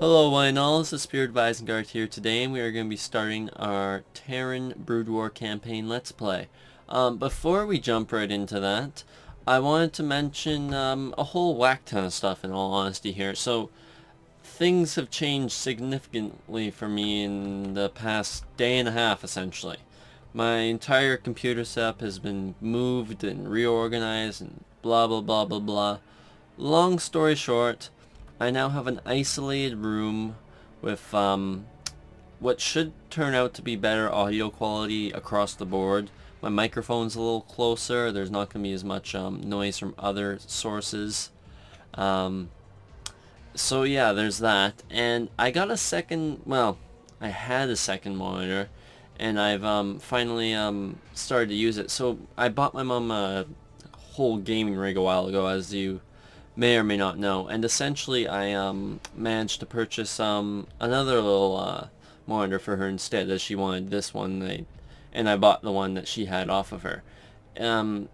Hello, one and all. This is Spirit of Isengard here today, and we are going to be starting our Terran Broodwar campaign Let's Play. Before we jump right into that, I wanted to mention a whole whack ton of stuff in all honesty here. So, things have changed significantly for me in the past day and a half, essentially. My entire computer setup has been moved and reorganized and blah blah blah blah blah. Long story short, I now have an isolated room with what should turn out to be better audio quality across the board. My microphone's a little closer. There's not going to be as much noise from other sources. Um, so yeah, there's that. And I got a second, well, I had a second monitor, and I've finally started to use it. So I bought my mom a whole gaming rig a while ago, as you may or may not know, and essentially I managed to purchase another little monitor for her instead, as she wanted this one, and I bought the one that she had off of her.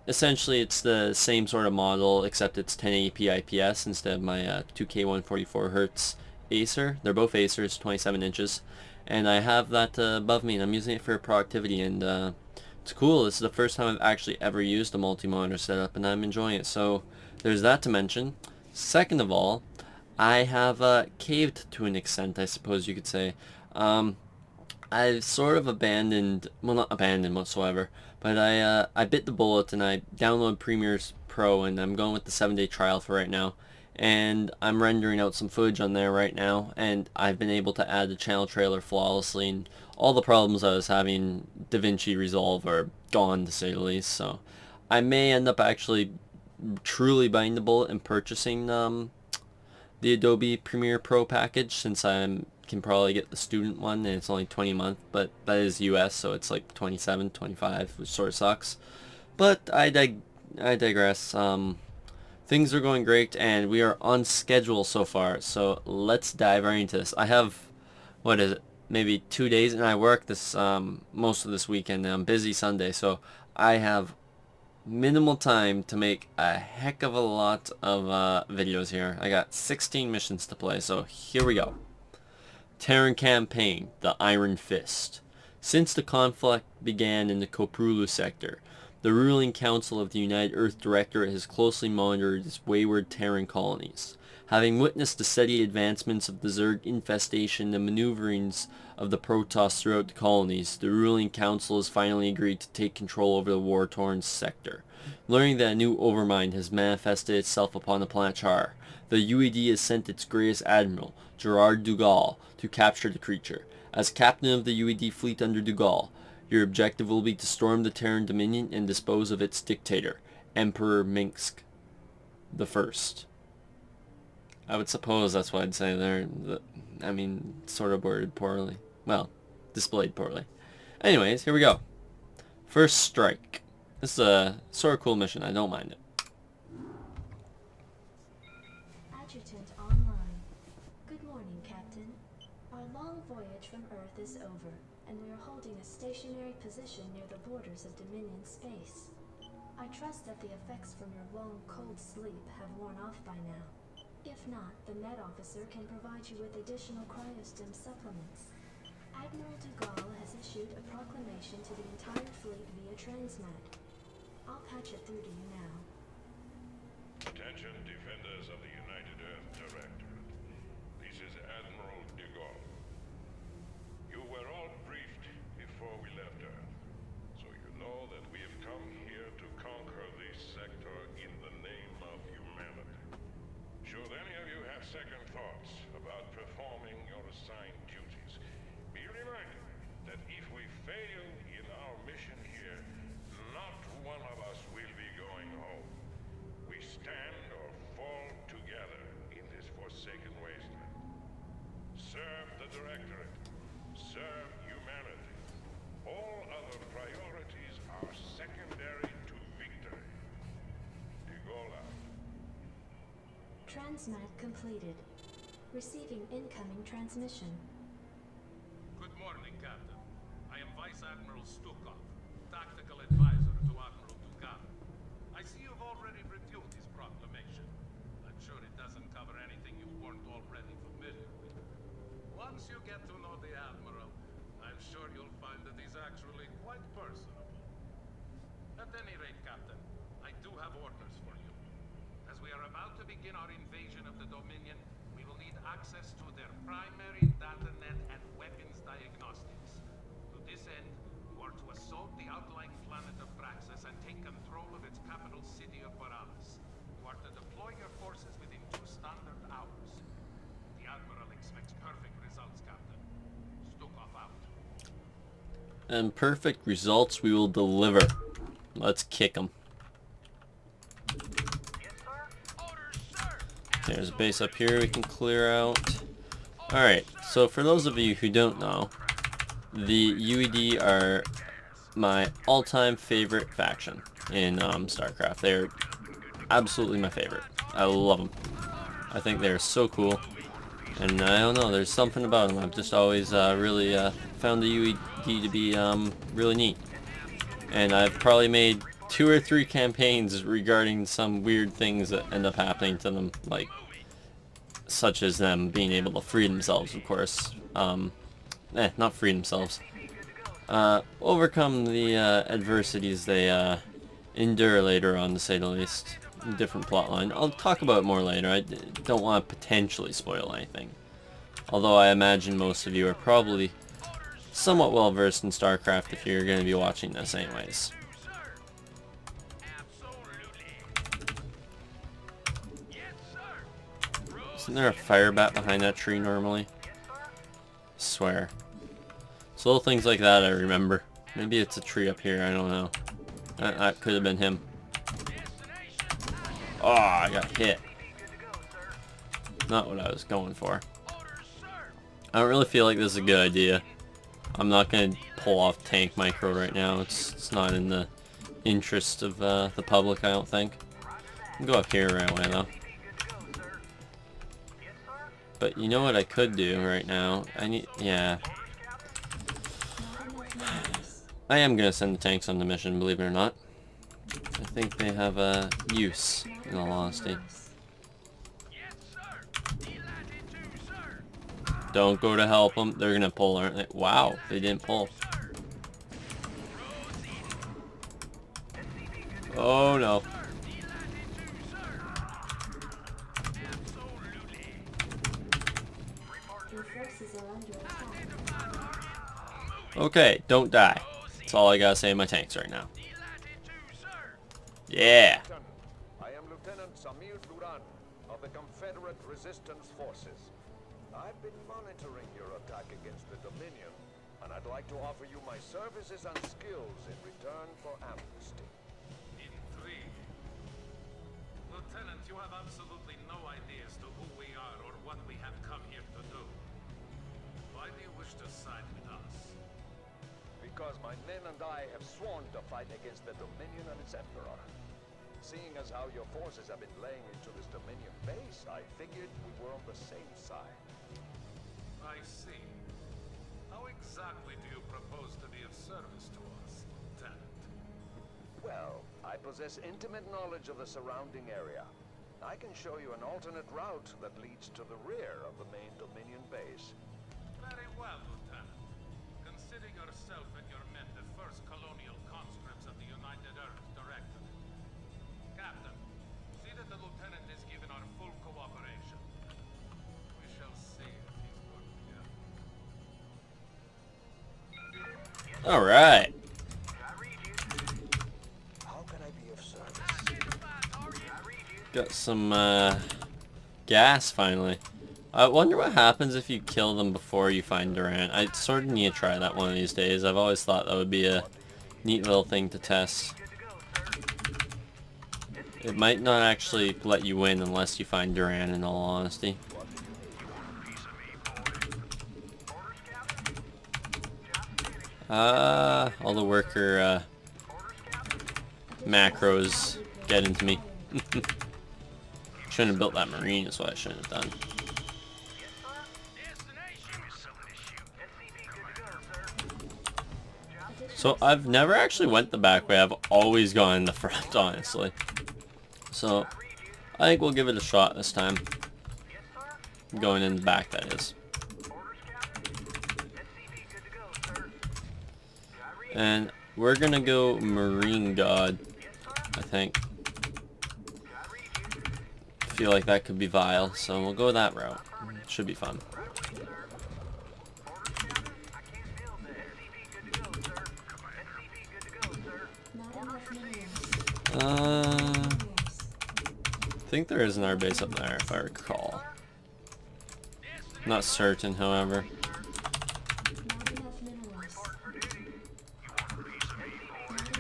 Essentially it's the same sort of model, except it's 1080p IPS instead of my 2K 144Hz Acer. They're both Acers, 27 inches, and I have that above me, and I'm using it for productivity, and it's cool. This is the first time I've actually ever used a multi-monitor setup, and I'm enjoying it. So there's that to mention. Second of all, I have caved to an extent, I suppose you could say. I've sort of abandoned, well, not abandoned whatsoever, but I bit the bullet and I downloaded Premiere Pro, and I'm going with the 7-day trial for right now. And I'm rendering out some footage on there right now, and I've been able to add the channel trailer flawlessly, and all the problems I was having DaVinci Resolve are gone, to say the least. So I may end up actually truly biting the bullet and purchasing the Adobe Premiere Pro package, since I can probably get the student one and it's only 20 a month, but that is US, so it's like 27, 25, which sort of sucks. But I digress. Things are going great, and we are on schedule so far, so let's dive right into this. I have, what is it, maybe 2 days, and I work this most of this weekend, and I'm busy Sunday, so I have minimal time to make a heck of a lot of videos here. I got 16 missions to play, so here we go. Terran Campaign, the Iron Fist. Since the conflict began in the Koprulu sector, the ruling council of the United Earth Directorate has closely monitored its wayward Terran colonies. Having witnessed the steady advancements of the Zerg infestation and maneuverings of the Protoss throughout the colonies, the ruling council has finally agreed to take control over the war-torn sector. Learning that a new overmind has manifested itself upon the planet Char, the UED has sent its greatest admiral, Gerard Dougal, to capture the creature. As captain of the UED fleet under Dougal, your objective will be to storm the Terran Dominion and dispose of its dictator, Emperor Minsk the First. I would suppose that's what I'd say there. I mean, sort of worded poorly. Well, displayed poorly. Anyways, here we go. First strike. This is a sort of cool mission. I don't mind it. Adjutant online. Good morning, Captain. Our long voyage from Earth is over, and we are holding a stationary position near the borders of Dominion space. I trust that the effects from your long, cold sleep have worn off by now. If not, the Med Officer can provide you with additional cryostim supplements. Admiral Dougal has issued a proclamation to the entire fleet via Transmat. I'll patch it through to you now. Attention, defenders of the United Earth Directorate. This is Admiral Dougal. You were all briefed before we left Earth, so you know that we have come here to conquer this sector in the name of humanity. Should any of you have second thoughts about performing your assigned duties, be reminded that if we fail in our mission here, not one of us will be going home. We stand or fall together in this forsaken wasteland. Serve the Directorate. Serve humanity. All other priorities are secondary to victory. Digola. Transmat completed. Receiving incoming transmission. Good morning, Captain. I am Vice Admiral Stukov, Tactical Advisor to Admiral Dougal. I see you've already reviewed his proclamation. I'm sure it doesn't cover anything you weren't already familiar with. is actually quite personable. At any rate, Captain, I do have orders for you. As we are about to begin our invasion of the Dominion, we will need access to their primary data net and weapons diagnostics. To this end, you are to assault the outlying planet of Braxis and take control of its capital city of Boralis. You are to deploy your forces within 2 standard hours. The Admiral expects perfect results, Captain. Stukov out. And perfect results we will deliver. Let's kick them. There's a base up here we can clear out. Alright, so for those of you who don't know, the UED are my all-time favorite faction in Starcraft. They're absolutely my favorite. I love them. I think they're so cool. And I don't know, there's something about them. I've just always really found the UED to be really neat. And I've probably made 2 or 3 campaigns regarding some weird things that end up happening to them, like such as them being able to free themselves, of course. Not free themselves. Overcome the adversities they endure later on, to say the least. Different plotline. I'll talk about it more later. I don't want to potentially spoil anything. Although I imagine most of you are probably somewhat well versed in StarCraft if you're going to be watching this anyways. Isn't there a fire bat behind that tree normally? I swear. It's little things like that I remember. Maybe it's a tree up here, I don't know. That could have been him. Oh, I got hit. Not what I was going for. I don't really feel like this is a good idea. I'm not going to pull off tank micro right now. It's not in the interest of the public, I don't think. I'll go up here right away though. But you know what I could do right now? Yeah. I am going to send the tanks on the mission, believe it or not. I think they have a use, in all honesty. Don't go to help them. They're going to pull, aren't they? Wow, they didn't pull. Oh no. Okay, don't die. That's all I gotta say in my tanks right now. Yeah. I am Lieutenant Samir Duran of the Confederate Resistance Forces. I've been monitoring your attack against the Dominion, and I'd like to offer you my services and skills in return for amnesty. Intrigue. Lieutenant, you have absolutely no idea as to who we are or what we have come here to do. Why do you wish to side with us? Because my men and I have sworn to fight against the Dominion and its Emperor. Seeing as how your forces have been laying into this Dominion base, I figured we were on the same side. I see. How exactly do you propose to be of service to us, Lieutenant? Well, I possess intimate knowledge of the surrounding area. I can show you an alternate route that leads to the rear of the main Dominion base. Very well, Lieutenant. Consider yourself and your men the first colonial conscripts of the United Earth Directorate. Captain, see that the Lieutenant is given our full cooperation. We shall see if he's good to go. Alright. How can I be of service? Got some gas finally. I wonder what happens if you kill them before you find Durant. I sort of need to try that one of these days. I've always thought that would be a neat little thing to test. It might not actually let you win unless you find Durant, in all honesty. All the worker macros get into me. Shouldn't have built that marine, is what I shouldn't have done. So I've never actually went the back way. I've always gone in the front, honestly. So I think we'll give it a shot this time. Going in the back, that is. And we're gonna go Marine God, I think. Feel like that could be vile, so we'll go that route. Should be fun. I think there is an air base up there, if I recall. Not certain, however.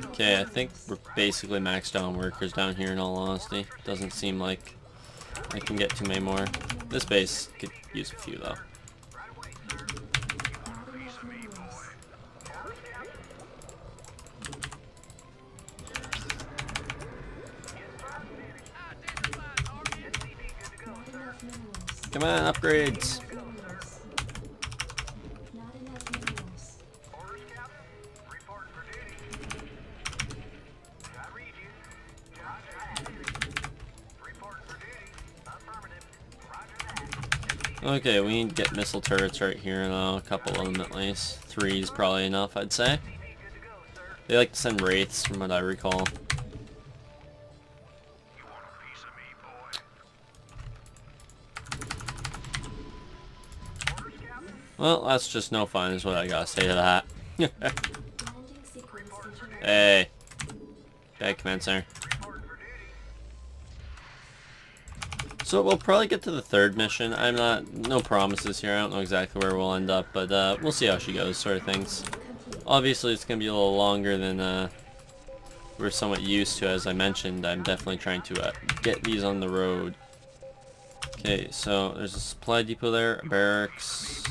Okay, I think we're basically maxed out on workers down here in all honesty. Doesn't seem like I can get too many more. This base could use a few though. Come on, upgrades! Okay, we need to get missile turrets right here now, a couple of them at least. 3 is probably enough, I'd say. They like to send wraiths, from what I recall. Well, that's just no fun is what I gotta say to that. Hey. Bad command center. So we'll probably get to the 3rd mission. No promises here. I don't know exactly where we'll end up, but we'll see how she goes, sort of things. Obviously, it's going to be a little longer than we're somewhat used to. As I mentioned, I'm definitely trying to get these on the road. Okay, so there's a supply depot there, a barracks.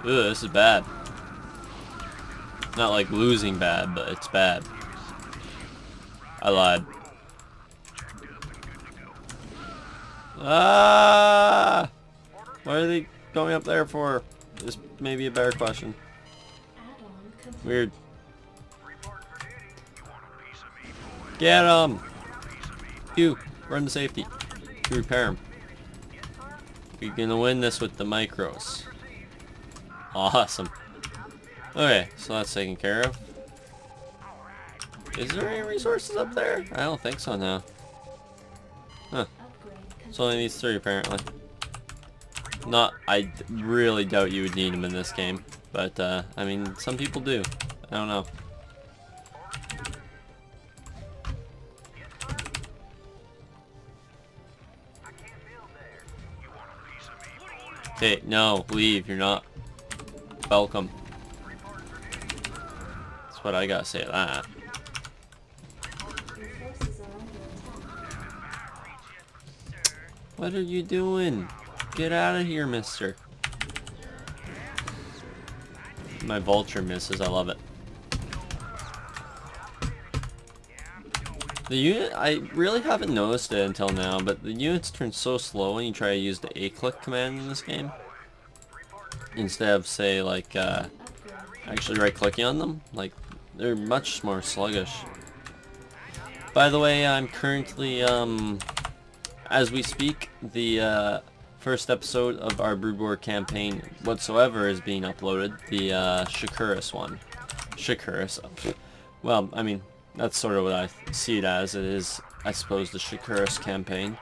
Ugh, this is bad. Not like losing bad, but it's bad. I lied. Ah! What are they going up there for? This may be a better question. Weird. Get him! You, run to safety. Repair him. We're gonna win this with the micros. Awesome. Okay, so that's taken care of. Is there any resources up there? I don't think so now. Huh. It's only these 3 apparently. I really doubt you would need them in this game. But, I mean, some people do. I don't know. Okay, no, leave. You're not welcome. That's what I gotta say to that. What are you doing? Get out of here, mister. My vulture misses. I love it. The unit, I really haven't noticed it until now, but the units turn so slow when you try to use the A-click command in this game. Instead of, say, like, actually right-clicking on them. Like, they're much more sluggish. By the way, I'm currently, as we speak, the, first episode of our Broodwar campaign whatsoever is being uploaded. The, Shakuris one. Shakuris. Well, I mean, that's sort of what I see it as. It is, I suppose, the Shakuris campaign.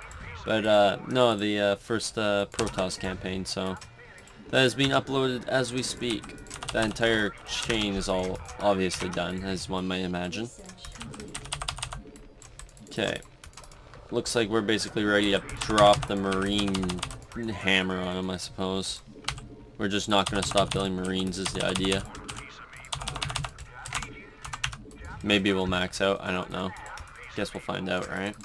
But, no, the, first, Protoss campaign, so... That is being uploaded as we speak. That entire chain is all obviously done, as one might imagine. Okay. Looks like we're basically ready to drop the Marine hammer on them, I suppose. We're just not going to stop building Marines is the idea. Maybe we'll max out, I don't know. Guess we'll find out, right?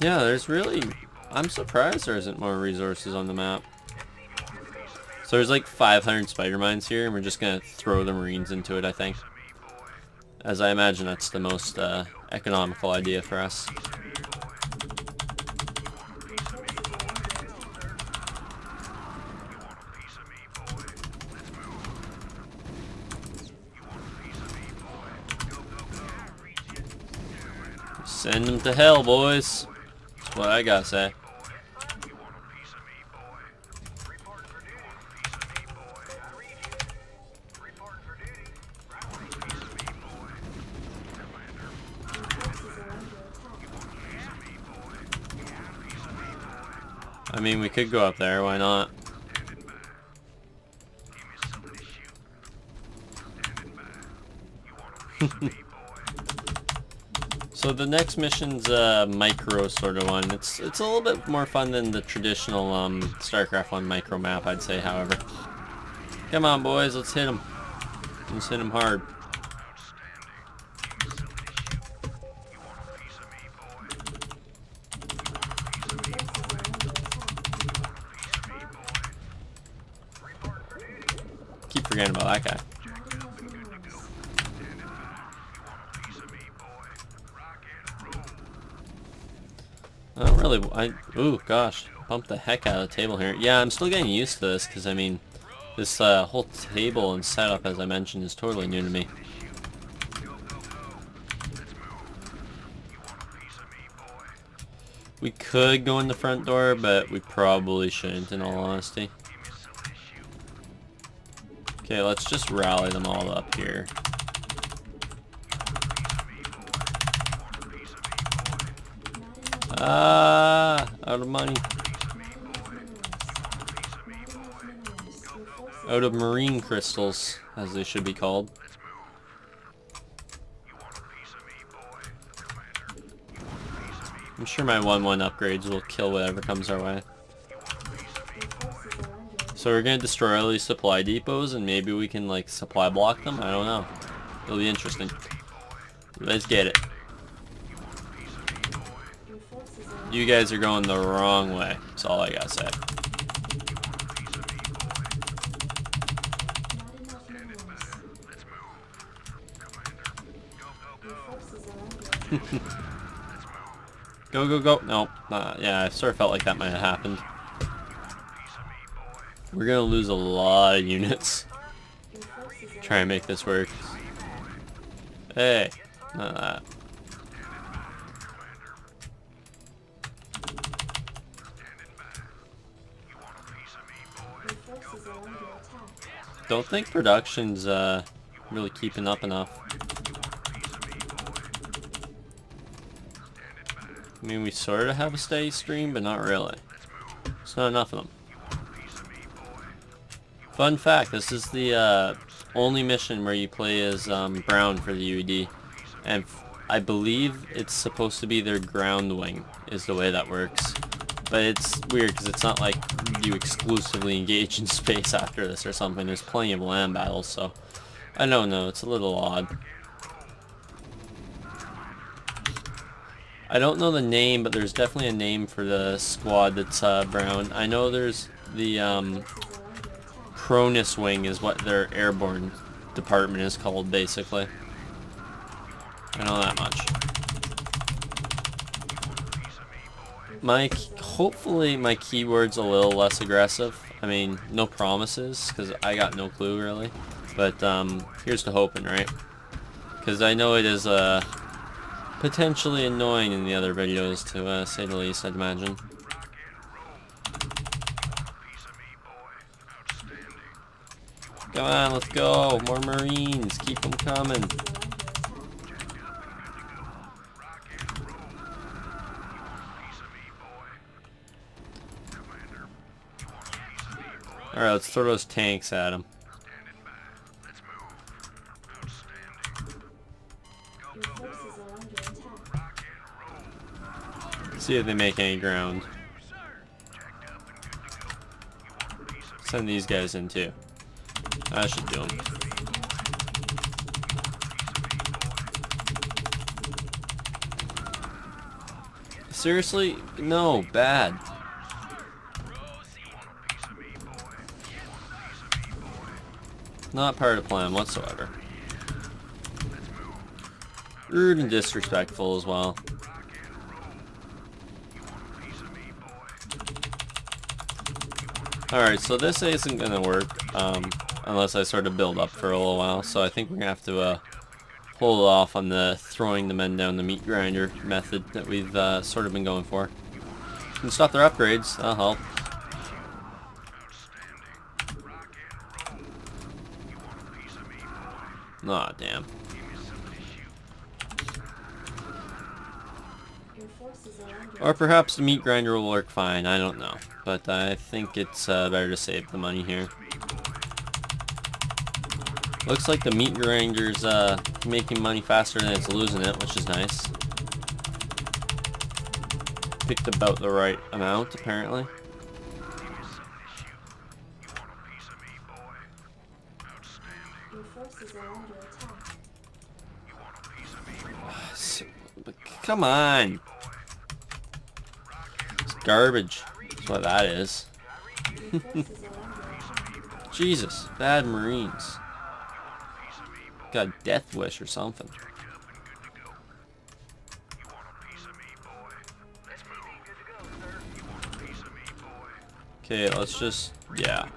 Yeah, there's really... I'm surprised there isn't more resources on the map. So there's like 500 spider mines here, and we're just gonna throw the Marines into it, I think. As I imagine that's the most economical idea for us. Send them to hell, boys. That's what I gotta say. I mean, we could go up there, why not? So the next mission's a micro sort of one. It's a little bit more fun than the traditional Starcraft 1 micro map, I'd say, however. Come on, boys, let's hit them. Let's hit them hard. Keep forgetting about that guy. I don't really, ooh, gosh, bumped the heck out of the table here. Yeah, I'm still getting used to this, because, I mean, this whole table and setup, as I mentioned, is totally new to me. We could go in the front door, but we probably shouldn't, in all honesty. Okay, let's just rally them all up here. Out of money. Out of marine crystals, as they should be called. I'm sure my 1-1 upgrades will kill whatever comes our way. So we're gonna destroy all these supply depots and maybe we can like supply block them? I don't know. It'll be interesting. Let's get it. You guys are going the wrong way. That's all I gotta say. Go, go, go. No. Yeah, I sort of felt like that might have happened. We're gonna lose a lot of units. Try and make this work. Hey. Not that. Don't think production's really keeping up enough. I mean, we sort of have a steady stream, but not really. It's not enough of them. Fun fact, this is the only mission where you play as Brown for the UED. And I believe it's supposed to be their ground wing, is the way that works. But it's weird, because it's not like you exclusively engage in space after this or something. There's plenty of land battles, so I don't know, it's a little odd. I don't know the name, but there's definitely a name for the squad that's Brown. I know there's the Cronus Wing is what their airborne department is called, basically. I know that much. Hopefully my keyword's a little less aggressive. I mean, no promises, because I got no clue, really. But here's to hoping, right? Because I know it is potentially annoying in the other videos, to say the least, I'd imagine. Come on, let's go. More Marines. Keep them coming. Alright, let's throw those tanks at them. See if they make any ground. Send these guys in too. I should do them. Seriously? No, bad. Not part of the plan whatsoever. Rude and disrespectful as well. Alright, so this isn't gonna work unless I sort of build up for a little while, so I think we're gonna have to hold off on the throwing the men down the meat grinder method that we've sort of been going for. Can stop their upgrades. That'll help. Aw, damn. Your forces are under Or perhaps the meat grinder will work fine. I don't know. But I think it's better to save the money here. Looks like the meat grinder's making money faster than it's losing it, which is nice. Picked about the right amount, apparently. your forces are under attack. But come on! It's garbage. That's what that is. Your forces are under attack. Jesus, bad Marines. Got a death wish or something. Okay, let's just, yeah. I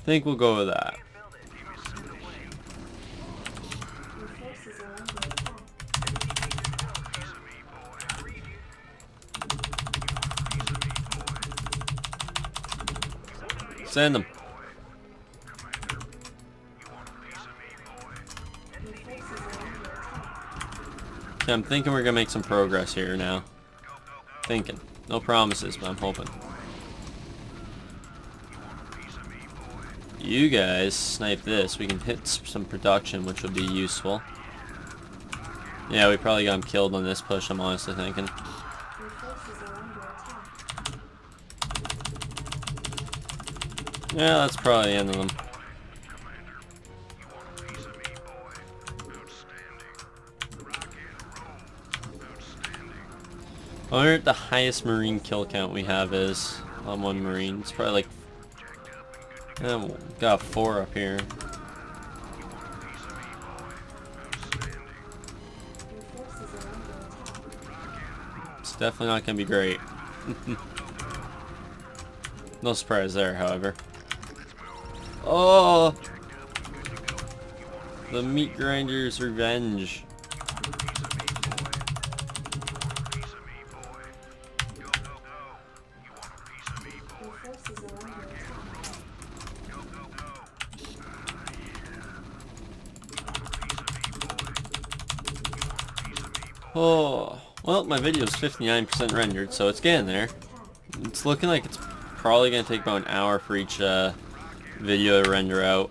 think we'll go with that. Your forces are under attack. Send them. Your forces are under attack. Okay, I'm thinking we're gonna make some progress here now. Thinking. No promises, but I'm hoping. You guys snipe this. We can hit some production, which would be useful. Yeah, we probably got him killed on this push, I'm honestly thinking. Your forces are under attack. Yeah, that's probably the end of them. I wonder what the highest Marine kill count we have is on one Marine. It's probably like... Yeah, got 4 up here. Your forces are under attack. It's definitely not gonna be great. No surprise there, however. Oh! The meat grinder's revenge. Your forces are under attack. Oh, well, my video is 59% rendered, so it's getting there. Attack. It's looking like it's probably going to take about an hour for each video to render out.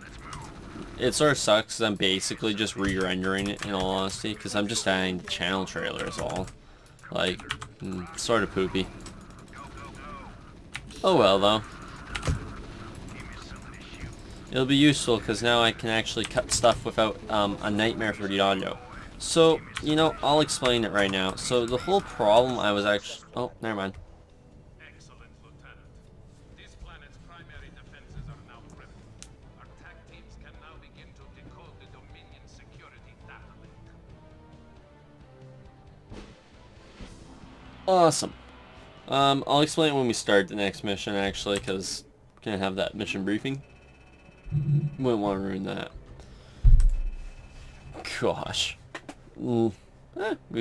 It sort of sucks 'cause I'm basically just re-rendering it, in all honesty, because I'm just adding the channel trailer is all. Like, sort of poopy. Oh well, though. It'll be useful because now I can actually cut stuff without a nightmare for the audio. So, you know, I'll explain it right now. So the whole problem I was actually... Oh, never mind. Excellent, Lieutenant. This planet's primary defenses are now ripped. Our attack teams can now begin to decode the Dominion security data link. Awesome. I'll explain it when we start the next mission, actually, because we're going to have that mission briefing. Wouldn't want to ruin that. Gosh. We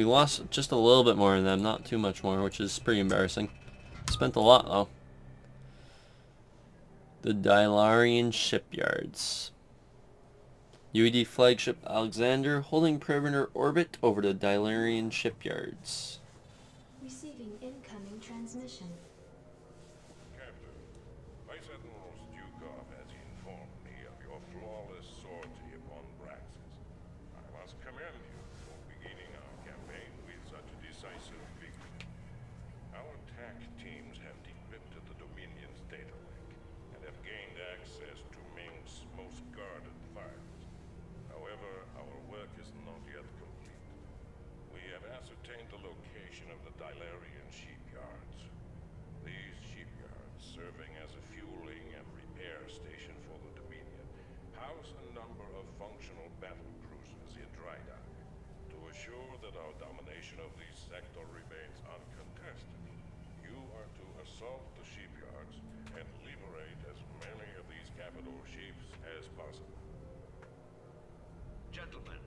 lost just a little bit more of them, not too much more, which is pretty embarrassing. Spent a lot, though. The Dylarian shipyards. UED flagship Alexander holding perimeter orbit over the Dylarian shipyards. Receiving incoming transmission. Captain, Vice Admiral Stukov has informed me of your flawless sortie upon Braxis. I must commend you for beginning our campaign with such a decisive victory. Our attack teams have decrypted the Dominion's data link and have gained access to Ming's most guarded files. However, our work is not yet complete. We have ascertained the location of the Dylarian shipyards. These shipyards, serving as a fueling and repair station for the Dominion, house a number of functional battle cruisers in dry dock. To assure that our domination of this sector remains uncontested, you are to assault the shipyards and liberate as many of these capital ships as possible. Gentlemen,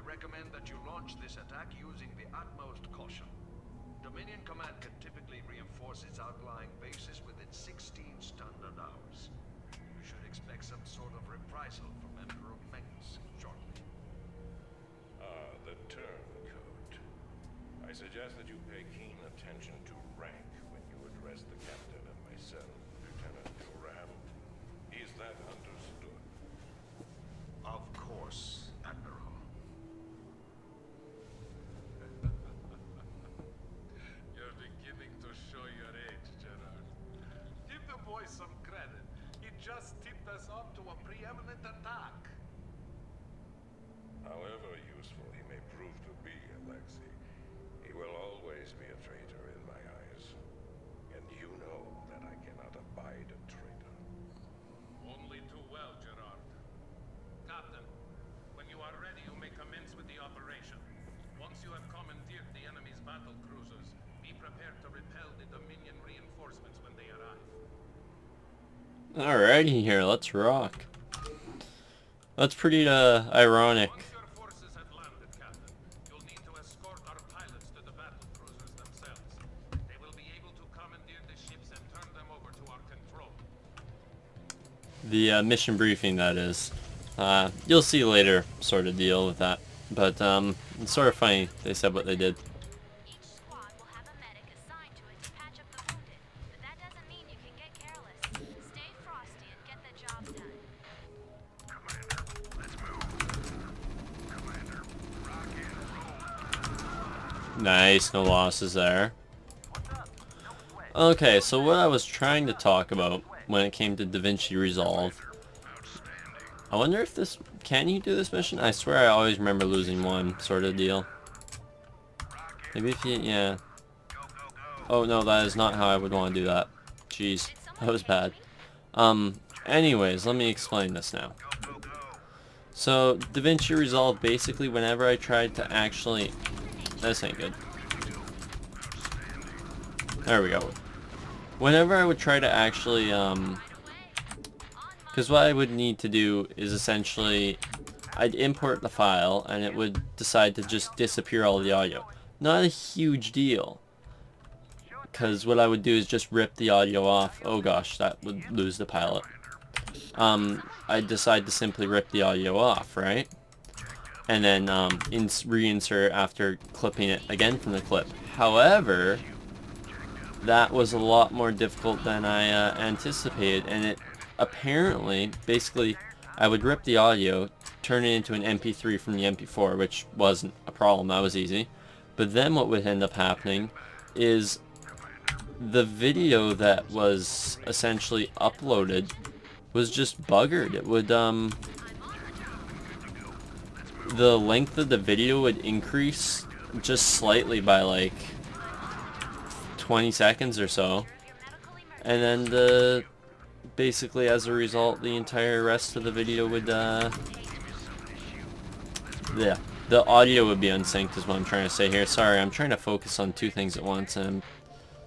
recommend that you launch this attack using the utmost caution. Dominion Command can typically reinforce its outlying bases within 16 standard hours. You should expect some sort of reprisal from Emperor Mengs shortly. The turncoat. I suggest that you pay keen attention to rank when you address the captain and myself, Lieutenant Terran. Is that understood? Of course, Admiral. You're beginning to show your age, Gerard. Give the boy some credit. He just tipped us off to a preeminent attack. However useful he may prove to be, Alexei, he will always be a traitor in my eyes. And you know that I cannot abide a traitor. Only too well, Gerard. Captain, when you are ready, you may commence with the operation. Once you have commandeered the enemy's battle cruisers, be prepared to repel the Dominion reinforcements when they arrive. Alrighty here, let's rock. That's pretty ironic. Once your forces have landed, Captain, you'll need to escort our pilots to the battle cruisers themselves. They will be able to commandeer the ships and turn them over to our control. The mission briefing, that is. You'll see later, sort of deal with that. But it's sort of funny they said what they did. Each squad will have a medic assigned to it to patch up the wounded, but that doesn't mean you can get careless. Stay frosty and get the job done. Commander, let's move. Commander, rock and roll. Nice, no losses there. Okay, so what I was trying to talk about when it came to DaVinci Resolve. I wonder if this... Can you do this mission? I swear I always remember losing one, sort of deal. Maybe if you... Yeah. Oh no, that is not how I would want to do that. Jeez, that was bad. Anyways, let me explain this now. So, DaVinci Resolve, basically whenever I tried to actually... This ain't good. There we go. Whenever I would try to actually, because what I would need to do is essentially, I'd import the file and it would decide to just disappear all the audio. Not a huge deal. Because what I would do is just rip the audio off. Oh gosh, that would lose the pilot. I'd decide to simply rip the audio off, right? And then reinsert after clipping it again from the clip. However, that was a lot more difficult than I anticipated, and it apparently, basically, I would rip the audio, turn it into an MP3 from the MP4, which wasn't a problem, that was easy. But then what would end up happening is the video that was essentially uploaded was just buggered. It would, the length of the video would increase just slightly by like 20 seconds or so, and then basically as a result the entire rest of the video would yeah, the audio would be unsynced is what I'm trying to say here. Sorry, I'm trying to focus on two things at once and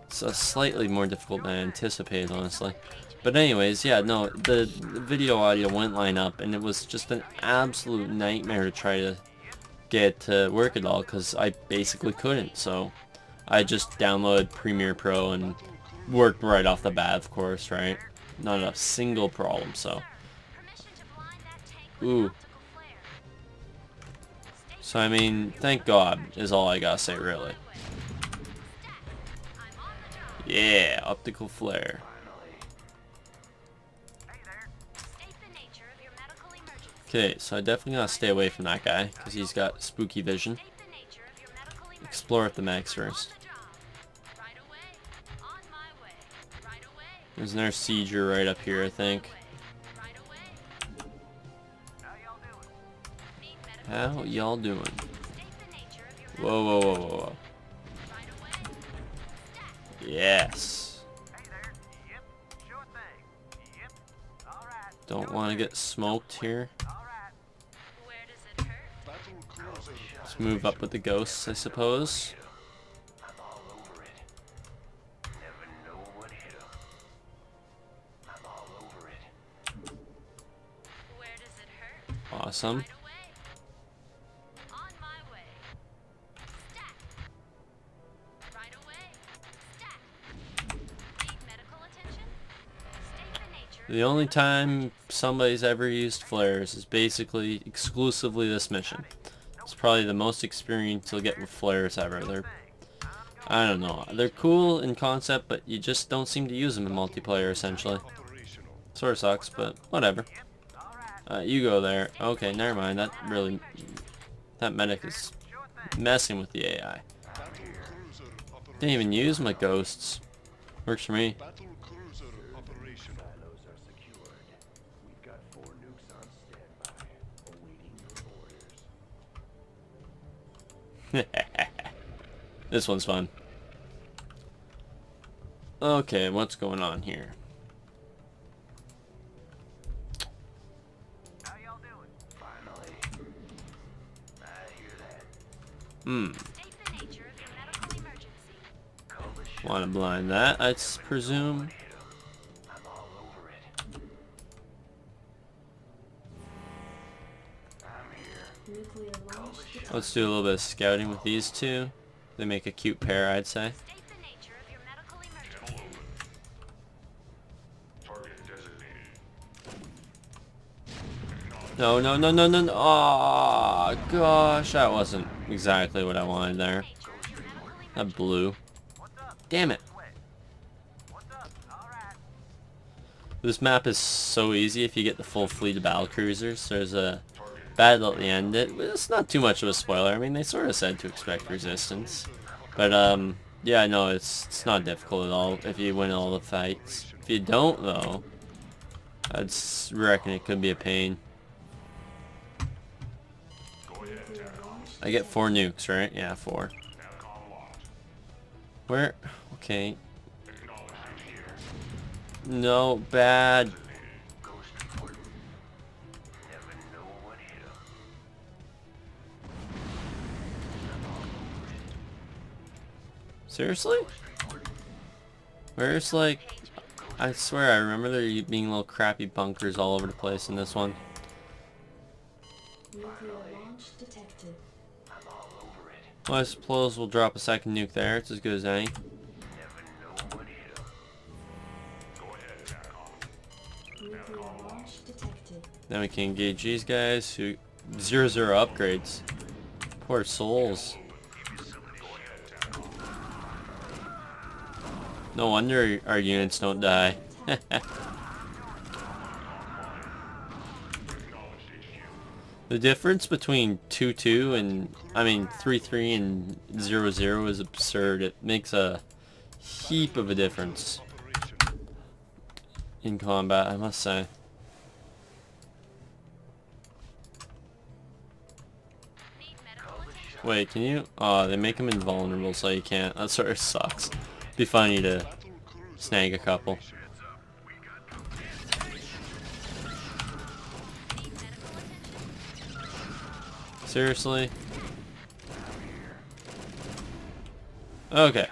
it's slightly more difficult than I anticipated, honestly. But anyways, yeah, no, the video audio wouldn't line up and it was just an absolute nightmare to try to get to work at all because I basically couldn't. So I just downloaded Premiere Pro and worked right off the bat, of course, right? Not a single problem, so. Ooh. So, I mean, thank God is all I gotta say, really. Yeah, optical flare. Okay, so I definitely gotta stay away from that guy, because he's got spooky vision. Explore at the max first. There's another sieger right up here, I think. How y'all doing? Whoa, whoa, whoa, whoa, whoa. Yes. Don't want to get smoked here. Let's move up with the ghosts, I suppose. Awesome. The only time somebody's ever used flares is basically exclusively this mission. It's probably the most experience you'll get with flares ever. I don't know. They're cool in concept, but you just don't seem to use them in multiplayer, essentially. Sort of sucks, but whatever. You go there. Okay, never mind. That medic is messing with the AI. Didn't even use my ghosts. Works for me. This one's fun. Okay, what's going on here? How y'all doing? Finally. I hear that. State the nature of your medical emergency. Want to blind that, I presume. I'm all over it. I'm here. Nuclear launch detected. Let's do a little bit of scouting with these two. They make a cute pair, I'd say. State the nature of your medical emergency. Target designated. No, no, no, no, no, no. Oh, gosh, that wasn't exactly what I wanted there. Nature of your medical emergency. That blew. What's up? Damn it. What's up? All right. This map is so easy if you get the full fleet of battle cruisers. There's a battle at the end. It's not too much of a spoiler. I mean, they sort of said to expect resistance. But, yeah, no, it's not difficult at all if you win all the fights. If you don't, though, I'd reckon it could be a pain. I get 4 nukes, right? Yeah, 4. Where? Okay. No, bad. Never know what hit 'em. Seriously? Where's, like... I swear I remember there being little crappy bunkers all over the place in this one. Nuclear launch detected. I'm all over it. Well, I suppose we'll drop a second nuke there. It's as good as any. Never know what hit 'em. Go ahead, TACOM. Nuclear launch detected. Then we can engage these guys who... 0 upgrades. Poor souls. No wonder our units don't die. The difference between 2-2 and, I mean, 3-3 and 0-0 is absurd. It makes a heap of a difference in combat, I must say. Need medical attention. Wait, can you? Oh, they make them invulnerable so you can't. That sort of sucks. Be funny to snag a couple. Need medical attention. Seriously? Okay.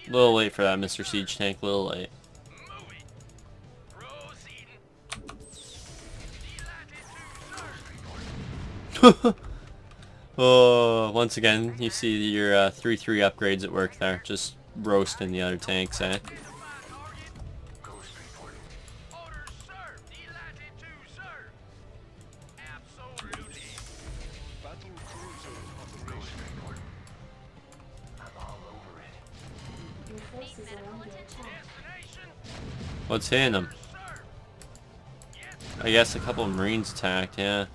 A little late for that, Mr. Siege Tank. A little late. Oh, once again, you see your 3-3 upgrades at work there. Just roasting the other tanks, eh? Ghost report. Orders, sir. Delighted to, sir. Absolutely. Battle cruiser operation. I'm all over it. Your forces are under attack. Destination, What's hitting them? sir. I guess a couple of Marines attacked, yeah.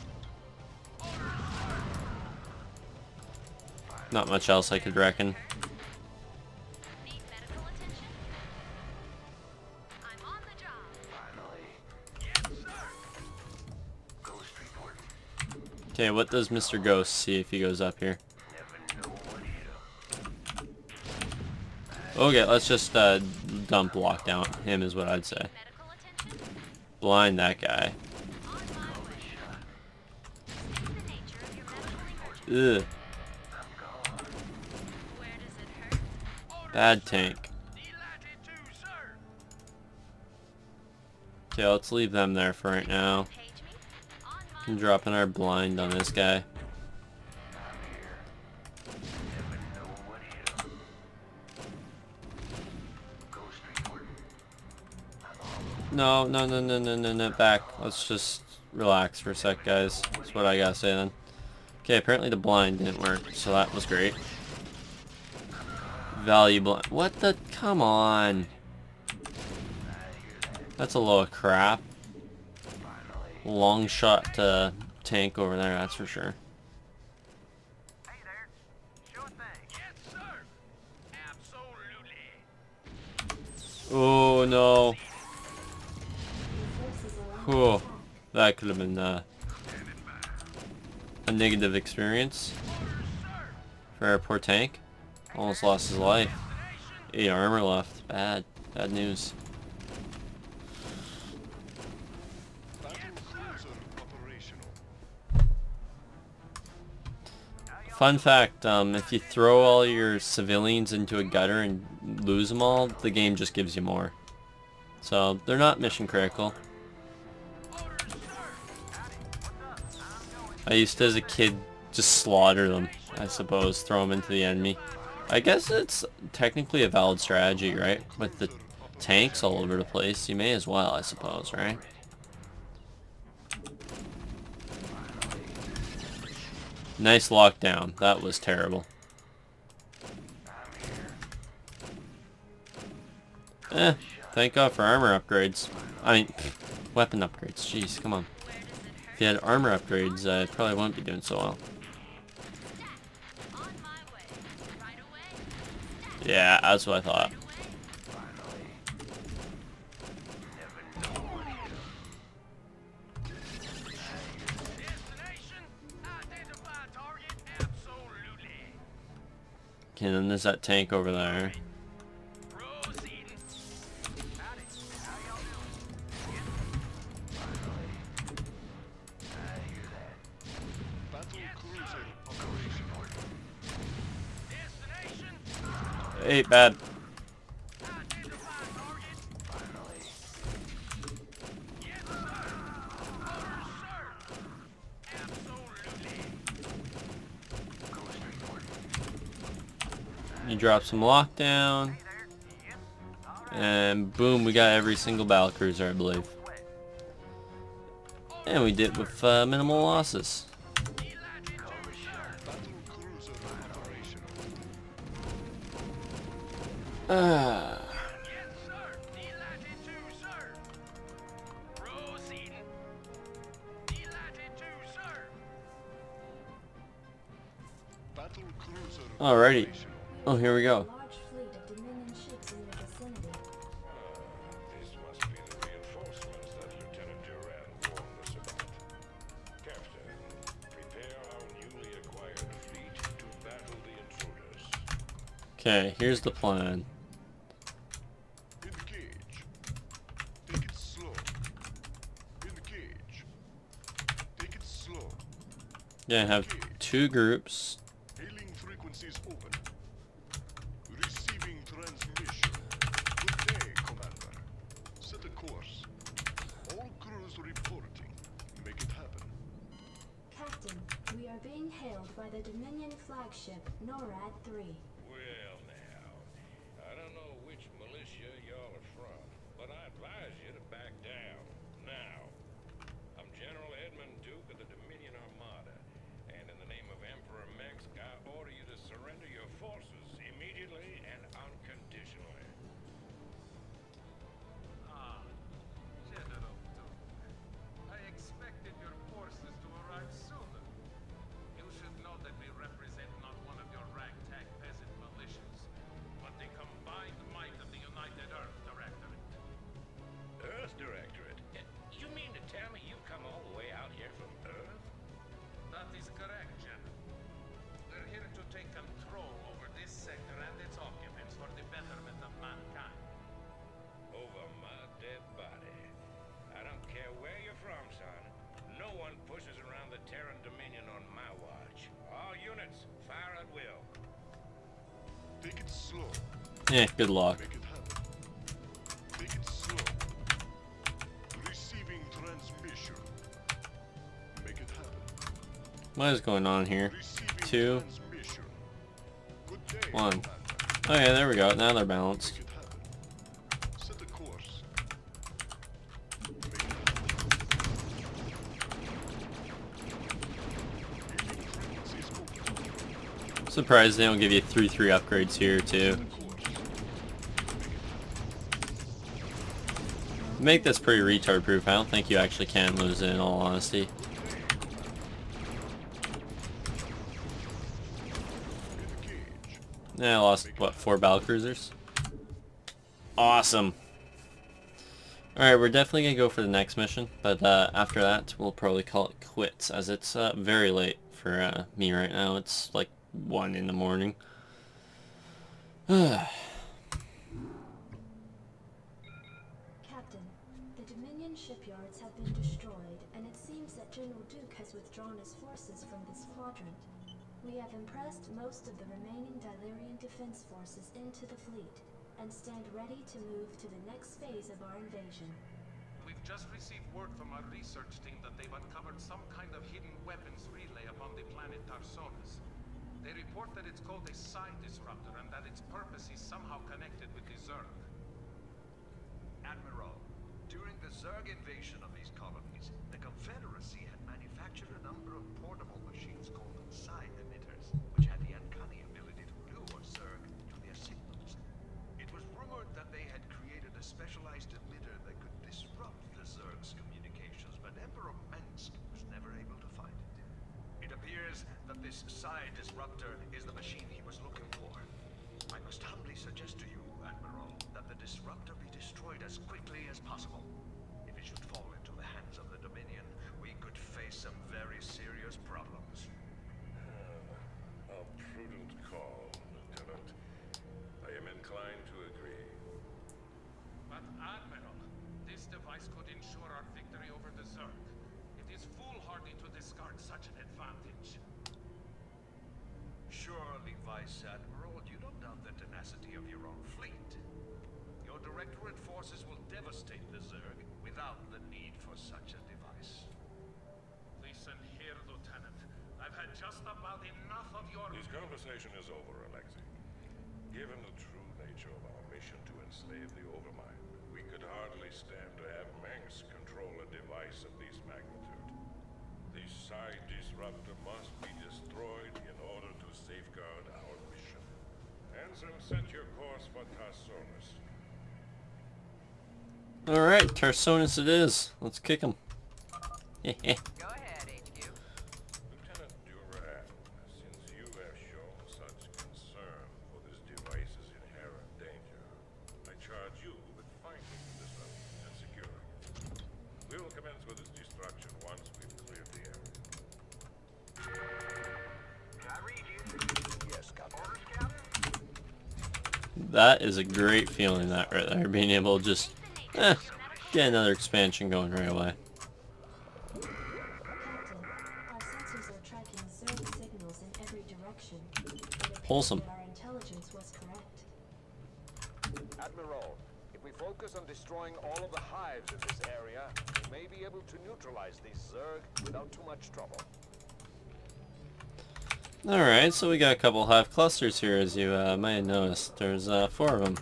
Not much else I could reckon. Need medical attention. I'm on the job. Finally. Ghost report. Okay, what does Mr. Ghost see if he goes up here? Never know what hit 'em. Okay, let's just dump lockdown him is what I'd say. Medical attention. Blind that guy. On my way. State the nature of your medical emergency. Ugh, Where does it hurt? bad tank. Delighted to, sir. Okay, let's leave them there for right now. Page me. On my I'm dropping our blind on this guy. Never know what hit 'em. No, no, no, no, no, no, no, back. Let's just relax for a sec, guys. That's what I gotta say then. Okay, apparently the blind didn't work, so that was great. Valuable. What the? Come on. That's a load of crap. Long shot tank over there, that's for sure. Hey there. Sure thing. Yes, sir. Absolutely. Oh no. Your forces are under Whew. attack. That could have been a negative experience for our poor tank. Almost lost his life. 8 armor left. Bad. Bad news. Fun fact, if you throw all your civilians into a gutter and lose them all, the game just gives you more. So, they're not mission critical. I used to, as a kid, just slaughter them, I suppose, throw them into the enemy. I guess it's technically a valid strategy, right? With the tanks all over the place, you may as well, I suppose, right? Nice lockdown. That was terrible. Thank God for armor upgrades. I mean, weapon upgrades. Jeez, come on. If you had armor upgrades, I probably wouldn't be doing so well. On my way. Right away. Yeah, that's what I thought. Destination. Identify target. Absolutely. Okay, then there's that tank over there. Proceeding. Howdy. How y'all doing? Destination. Hey, bad. Identify target. Yes, sir. Orders, sir. Absolutely. You drop some lockdown. And boom, we got every single battle cruiser, I believe. And we did with minimal losses. Ah. Yes, sir. Delighted to, sir. Proceeding. Delighted to, sir. Alrighty. Oh, here we A go. large fleet of Dominion ships in your vicinity. This must be the reinforcements that Lieutenant Duran warned us about. Captain, prepare our newly acquired fleet to battle the intruders. Okay, here's the plan. Engage. Take it slow. Engage. Take it slow. Yeah, I have 2 groups. Hailing frequencies open. Receiving transmission. Good day, Commander. Set a course. All crews reporting. Make it happen. Captain, we are being hailed by the Dominion flagship NORAD 3. Well now, I don't know which militia y'all are from, but I advise you to back down. Now, I'm General Edmund Duke of the Dominion Armada, and in the name of Emperor Mex, I order you to surrender your forces immediately and unconditionally. Ah, General Duke. I expected your forces to arrive sooner. You should know that we represent not one of your ragtag peasant militias, but the combined might of the United Earth Directorate. Earth Directorate? You mean to tell me you come all the way out here from Earth? That is correct, General. We're here to take control over this sector and its occupants for the betterment of mankind. Over my dead body. I don't care where you're from, son. No one pushes around the Terran Dominion on my watch. All units, fire at will. Take it slow. Yeah, good luck. Make it happen. Take it slow. Receiving transmission. Make it happen. What is going on here? Receiving 2, transmission. Good day, 1. Commander. Okay, there we go. Now they're balanced. Make it happen. Set a course. Surprised they don't give you 3/3 upgrades here too. Make this pretty retard proof. I don't think you actually can lose it in all honesty. Yeah, I lost, what, 4 battlecruisers? Awesome. Alright, we're definitely going to go for the next mission, but after that, we'll probably call it quits, as it's very late for me right now. It's like 1 in the morning. Captain, the Dominion shipyards have been destroyed, and it seems that General Duke has withdrawn his forces from this quadrant. We have impressed most of the remaining Dilerian defense forces into the fleet, and stand ready to move to the next phase of our invasion. We've just received word from our research team that they've uncovered some kind of hidden weapons relay upon the planet Tarsonis. They report that it's called a psi disruptor and that its purpose is somehow connected with the Zerg. Admiral, during the Zerg invasion of these colonies, the Confederacy had manufactured a number of portable machines called psi emitters, which had the uncanny ability to lure Zerg to their signals. It was rumored that they had created a specialized emitter that could disrupt the Zerg's communications, but Emperor Mensk was never able to find it. It appears that this psi disruptor is the machine he was looking for. I must humbly suggest to you, Admiral, that the disruptor be destroyed as quickly as possible. If it should fall into the hands of the Dominion, we could face some very serious problems. A prudent call, Lieutenant. I am inclined to agree. But Admiral, this device could ensure our victory over the Zerg. It is foolhardy to discard such an advantage. Surely, Vice Admiral, you don't doubt the tenacity of your own fleet. Your Directorate forces will devastate the Zerg without the need for such a device. Listen here, Lieutenant. I've had just about enough of your... This conversation is over, Alexei. Given the true nature of our mission to enslave the Overmind, we could hardly stand to have Mengs control a device of this magnitude. The psi disruptor must be destroyed in order to safeguard our mission. Ansem, set your course for Tarsonis. Alright, Tarsonis it is. Let's kick him. Go ahead, HQ. Lieutenant Duran, since you have shown such concern for this device's inherent danger, I charge you with finding this and securing it. We will commence with its destruction once we've cleared the area. Can I read you? Yes, Captain. Orders, Captain? That is a great feeling, that right there. Being able to just get another expansion going right away. Captain, our sensors are tracking Zerg signals in every direction. It appears Wholesome. that our intelligence was correct. Admiral, if we focus on destroying all of the hives in this area, we may be able to neutralize these Zerg without too much trouble. Alright, so we got a couple hive clusters here, as you might have noticed. There's 4 of them.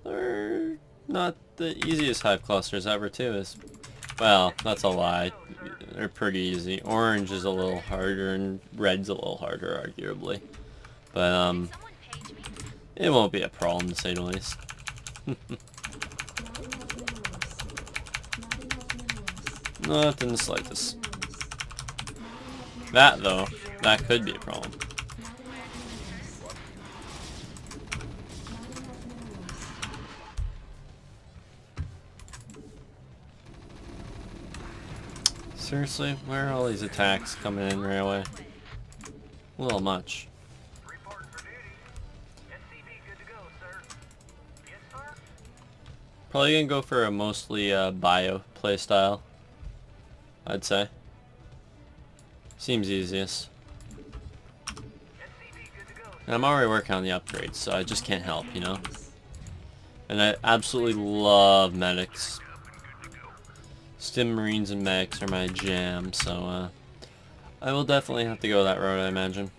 They're not the easiest hive clusters ever, too. Well, that's a lie. They're pretty easy. Orange is a little harder, and red's a little harder, arguably. But, Someone page me. it won't be a problem, to say the least. Not enough minerals. Not enough minerals. Not in the slightest. Minerals. That, though, that could be a problem. Not enough minerals. Not enough minerals. Seriously, where are all these attacks coming in right away? A little much. Reporting for duty. SCV good to go, sir. Yes, sir? Probably gonna go for a mostly bio playstyle, I'd say. Seems easiest. SCV good to go, sir. And I'm already working on the upgrades, so I just can't help, you know? And I absolutely love medics. Stim Marines and medics are my jam, so I will definitely have to go that road, I imagine.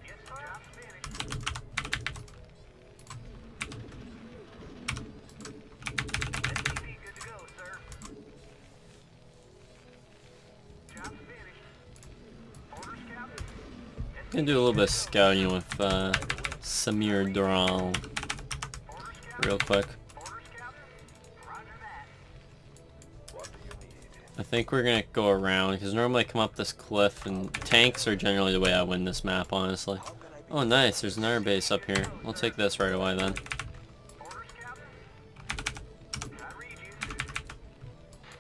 Yes, sir. Job's finished. SCV good to go, sir. Gonna do a little bit of scouting with Samir Dural real quick. I think we're gonna go around because normally I come up this cliff, and tanks are generally the way I win this map, honestly. Oh nice, there's another base up here. We'll take this right away then.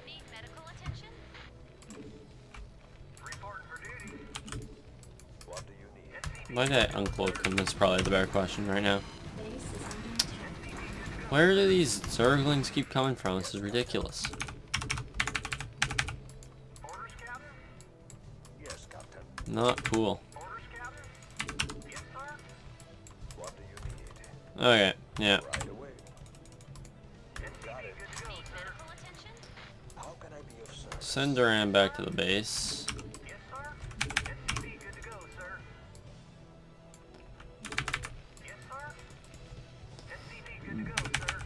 Need medical attention? Why did I uncloak him? That's probably the better question right now. Base is under attack. Where do these Zerglings keep coming from? This is ridiculous. Yes, Captain. Not cool. What do you need? Okay, yeah. Right away. Got it. Need medical attention? How can I be of service? Send Duran back to the base. Yes, sir. SCV good to go, sir. Yes, sir. SCV good to go, sir.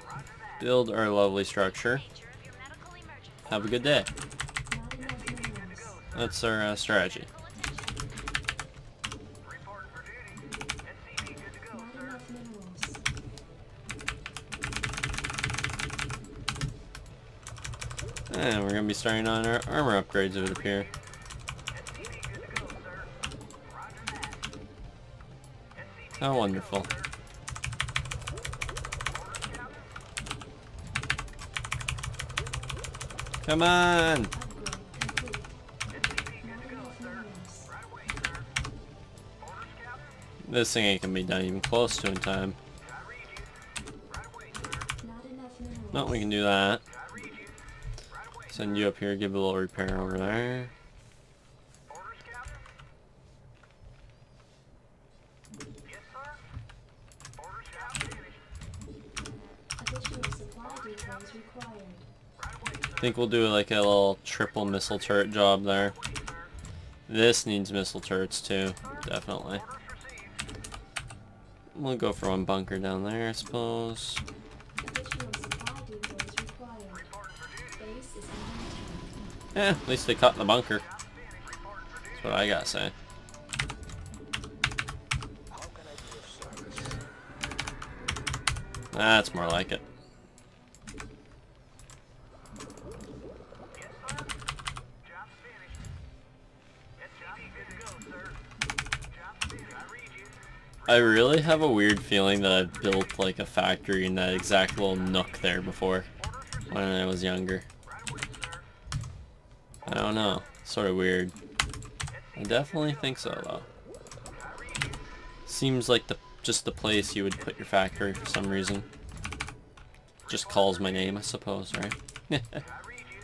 Roger that. Build our lovely structure. Nature of your medical emergency. Have a good day. Not enough minerals. That's our strategy. Medical attention. Reporting for duty. SCV good to go, Not sir. enough minerals. And we're gonna be starting on our armor upgrades, it would appear. SCV good to go, sir. Roger that. SCV How wonderful. Come on! Upgrade complete. Not enough minerals. right away, sir. Orders, Captain. This thing ain't gonna be done even close to in time. I read you. Right away, sir. Not enough minerals. No, we can do that. I read you. Right away. Send you up here, give a little repair over there. Orders, Captain. Yes, sir. Orders, Captain. Additional supply depots required. Right away, sir. I think we'll do like a little triple missile turret job there. This needs missile turrets too, definitely. Orders received. We'll go for one bunker down there, I suppose. Additional supply depots required. Reporting for duty. Base is under attack. At least they cut the bunker. Reporting for duty. That's what I gotta say. How can I be of service? That's more like it. Yes, sir. Job's finished. SCV good to go, sir. Job's finished. I read you. I really have a weird feeling that I've built like a factory in that exact little nook there before when I was younger. Right away, sir. I don't know. Sort of weird. I definitely think so though. Seems like just the place you would put your factory for some reason. Just calls my name, I suppose, right? I read you.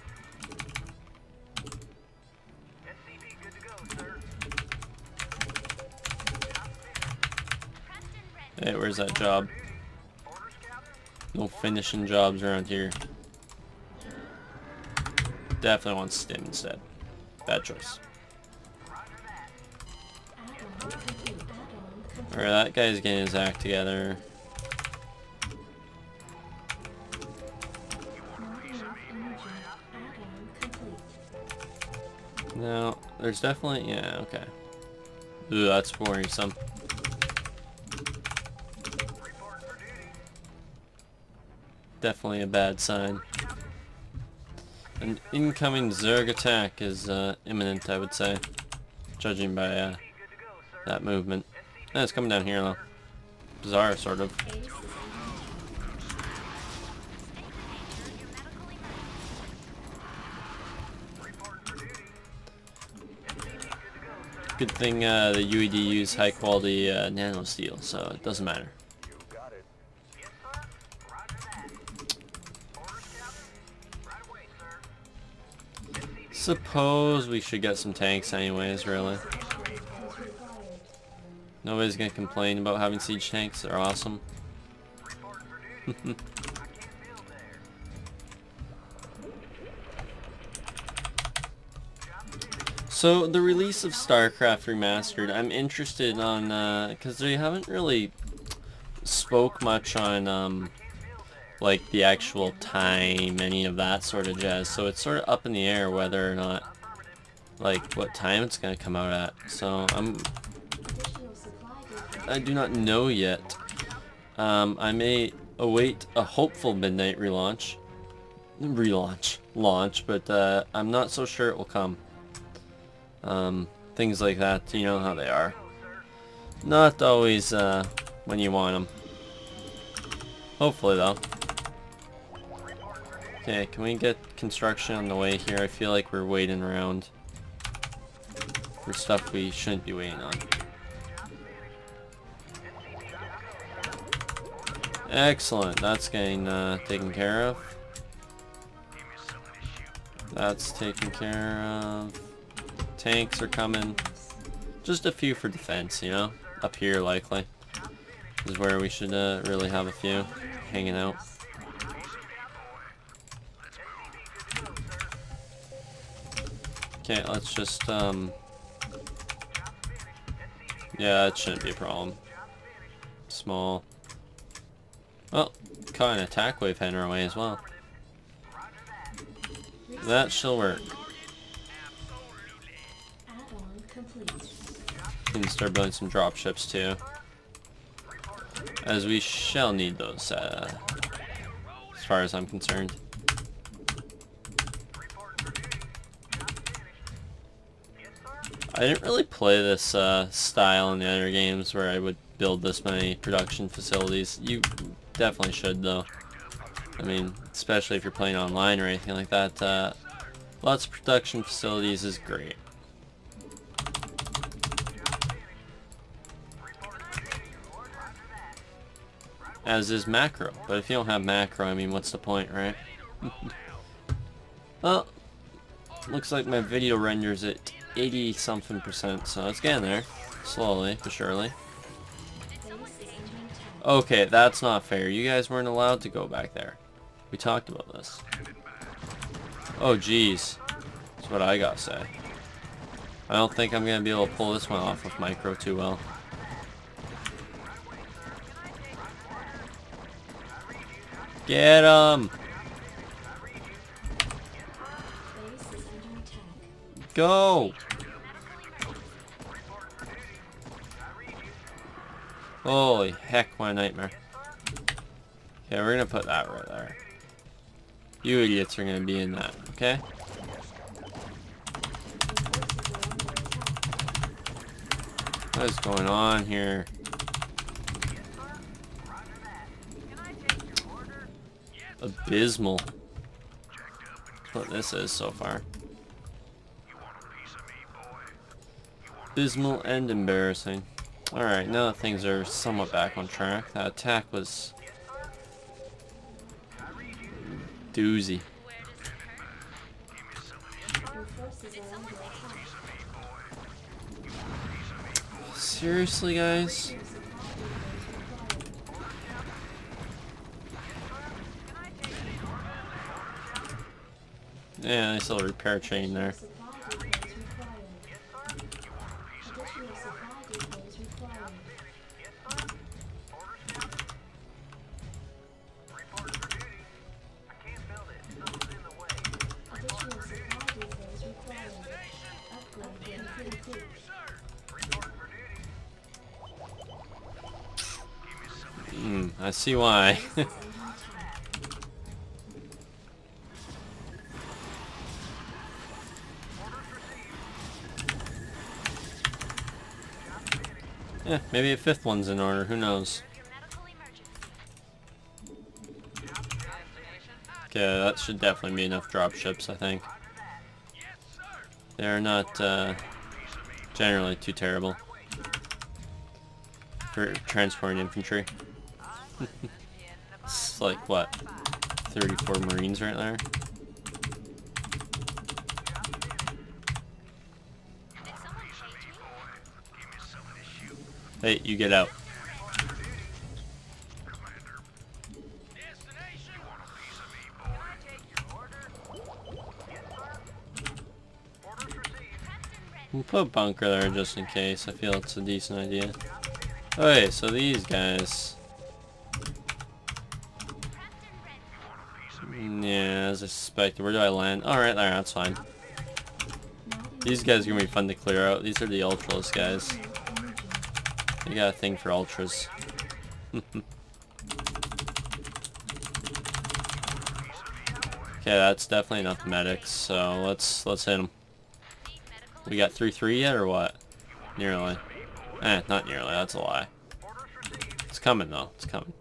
SCV good to go, sir. Preston Red. Hey, where's that job? Orders, Captain. No finishing jobs around here. Definitely want stim instead. Bad choice. Roger that. Add-on complete. Add-on complete. Alright, that guy's getting his act together. Not enough energy. Add-on complete. No, there's definitely... yeah, okay. Ooh, that's worrisome. Reporting for duty. Definitely a bad sign. An incoming Zerg attack is imminent, I would say. Judging by Good to go, sir. that movement. Eh, it's coming down here though. Bizarre, sort of. Base is under attack. State the nature of your medical emergency. Reporting for duty. SCV good to go, sir. Good thing the UED use high quality nano steel, so it doesn't matter. You got it. Yes, sir. Roger that. Orders, Captain. Right away, sir. SCV Suppose we should get some tanks anyways, really. Upgrade is required. Nobody's gonna complain about having siege tanks, they're awesome. reporting for duty. I can't build there. Job's finished. So the release of Starcraft Remastered, I'm interested on, because they haven't really spoke much on, like the actual time, any of that sort of jazz. So it's sort of up in the air whether or not, like, what time it's gonna come out at. So I'm I do not know yet. I may await a hopeful midnight launch, but I'm not so sure it will come. Things like that, you know how they are. Not always when you want them. Hopefully though. Okay, can we get construction on the way here? I feel like we're waiting around for stuff we shouldn't be waiting on. Excellent, that's getting taken care of. That's taken care of. Tanks are coming. Just a few for defense, you know? Up here, likely. Is where we should really have a few hanging out. Okay, let's just, yeah, it shouldn't be a problem. Small. Oh, caught an attack wave heading our way as well. That shall work. Add-on complete. Can start building some drop ships too, as we shall need those as far as I'm concerned. I didn't really play this style in the other games where I would build this many production facilities. You definitely should though. I mean, especially if you're playing online or anything like that. Lots of production facilities is great. As is macro, but if you don't have macro, I mean, what's the point, right? Well, looks like my video renders at 80-something%, so it's getting there, slowly but surely. Okay, that's not fair. You guys weren't allowed to go back there. We talked about this. Oh, jeez. That's what I gotta say. I don't think I'm gonna be able to pull this one off with micro too well. Get him! Go! Holy heck, what a nightmare. Okay, we're gonna put that right there. You idiots are gonna be in that, okay? What is going on here? Abysmal. That's what this is so far. Abysmal and embarrassing. Alright, now that things are somewhat back on track. That attack was doozy. Seriously, guys? Yeah, nice little repair chain there. I see why. Yeah, maybe a fifth one's in order, who knows. Okay, that should definitely be enough drop ships, I think. They're not generally too terrible for transporting infantry. It's like, what, 34 Marines right there? Hey, you get out. We'll put a bunker there just in case. I feel it's a decent idea. Okay, so these guys. Yeah, as I suspected. Where do I land? Alright, there, that's fine. These guys are gonna be fun to clear out. These are the Ultralist guys. They got a thing for ultras. Okay, that's definitely enough medics, so let's hit them. We got 3-3 yet, or what? Nearly. Not nearly, that's a lie. It's coming though, it's coming.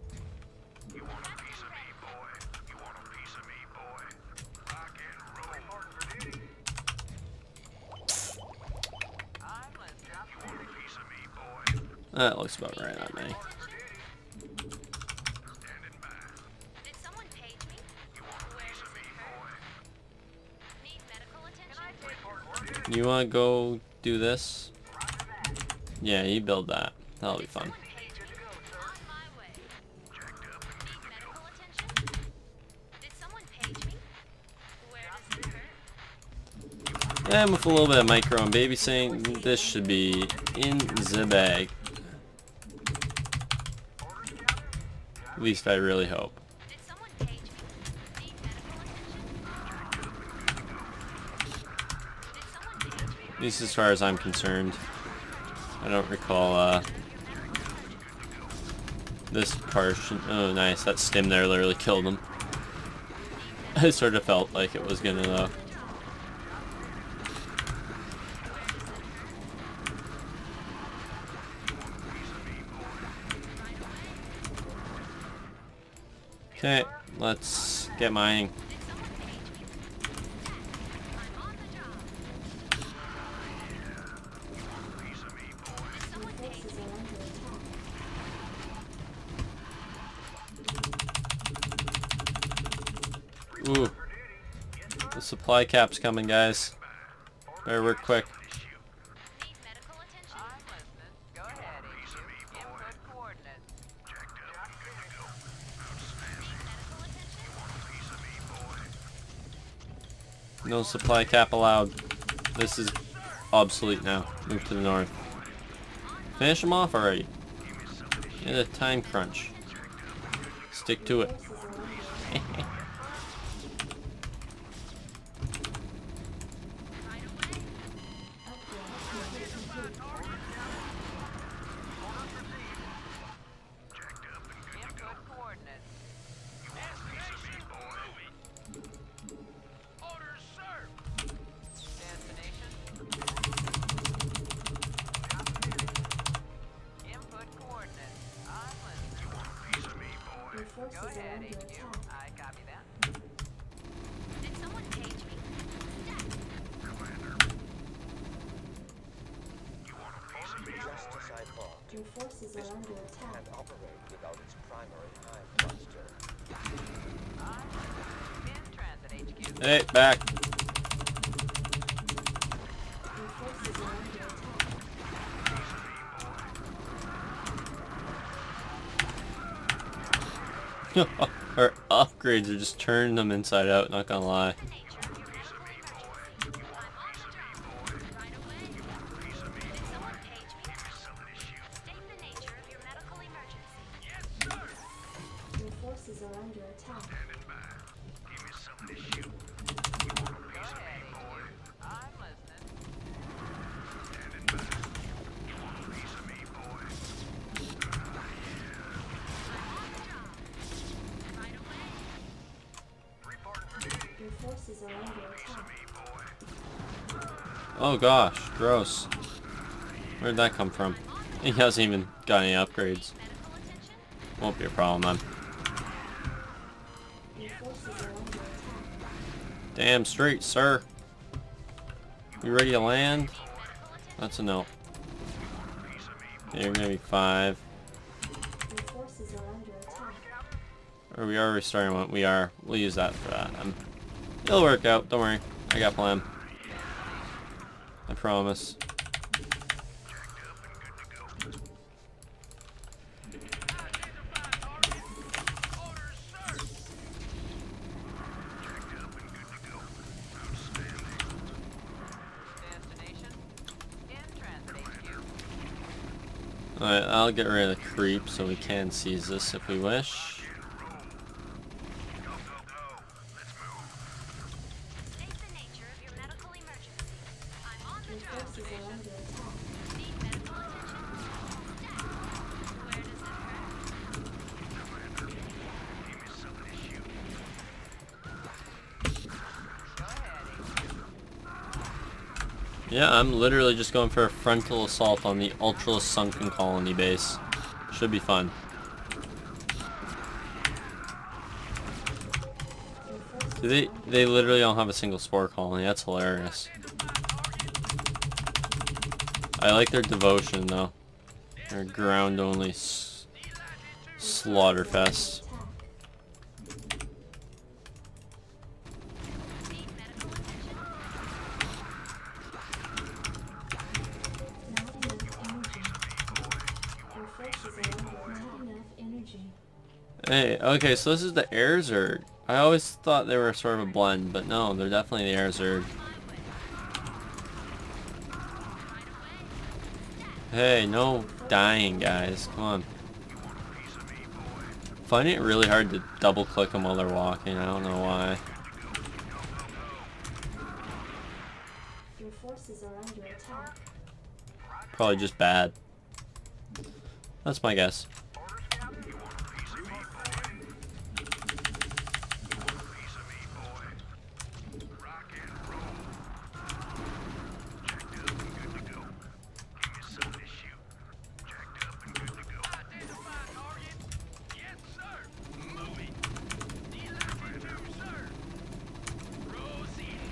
That looks about right on me. Did someone page me? Where does it hurt? Need medical attention? You wanna go do this? Yeah, you build that. That'll be fun. Page me? On my way. Need medical attention? Did someone page me? Where does it hurt? And with a little bit of micro and babysitting, this should be in the bag. At least I really hope. Did someone page me? Need medical attention? Did someone page me? At least as far as I'm concerned. I don't recall this portion. Oh nice, that stim there literally killed him. I sort of felt like it was gonna though. Okay, let's get mining. Did someone page me? I'm on the job. Did someone page Forces me? are under attack. Ooh. The supply cap's coming, guys. Better work quick. Need medical attention? I'm listening. Go ahead, HQ. Input coordinates. Medical attention? No supply cap allowed. This is obsolete now. Move to the north. Finish them off already. Get a time crunch. Stick to it. Forces are under attack. Right away. Upgrade complete. Input coordinates. Orders, sir! Destination. Input coordinates. I'm listening. Your forces Go are ahead, under HQ. attack. I copy that. Did someone page me? Just as I thought, Your forces are under attack. and operate without its primary hive cluster. In transit, HQ. Hey, back. Your forces are under attack. Our upgrades are just turning them inside out, not gonna lie. The nature of your medical emergency. I'm on the job. Right away. Did someone page me? State the nature of your medical emergency. Your forces are under attack. Go ahead, HQ. I'm listening. Right away. Your forces are under attack. Oh gosh, gross. Where'd that come from? He hasn't even got any upgrades. Medical attention? Won't be a problem then. Your forces are under attack. Damn straight, sir. You ready to land? Medical attention? That's a no. Okay, you're gonna be 5. Your forces are under attack. Or we are restarting one. We are. We'll use that for that. It'll work out. Don't worry. I got a plan. I promise. Destination. In transit, HQ. Alright, I'll get rid of the creep so we can seize this if we wish. State the nature of your medical emergency. I'm on the Your job. forces are under attack. Need medical attention? Yeah, I'm literally just going for a frontal assault on the ultra sunken colony base. Should be fun. They literally don't have a single spore colony. That's hilarious. I like their devotion though. Their ground only slaughterfest. Hey, okay, so this is the air Zerg. I always thought they were sort of a blend, but no, they're definitely the air Zerg. Hey, no dying, guys. Come on. Finding it really hard to double click them while they're walking. I don't know why. Your forces are under attack. Probably just bad. That's my guess.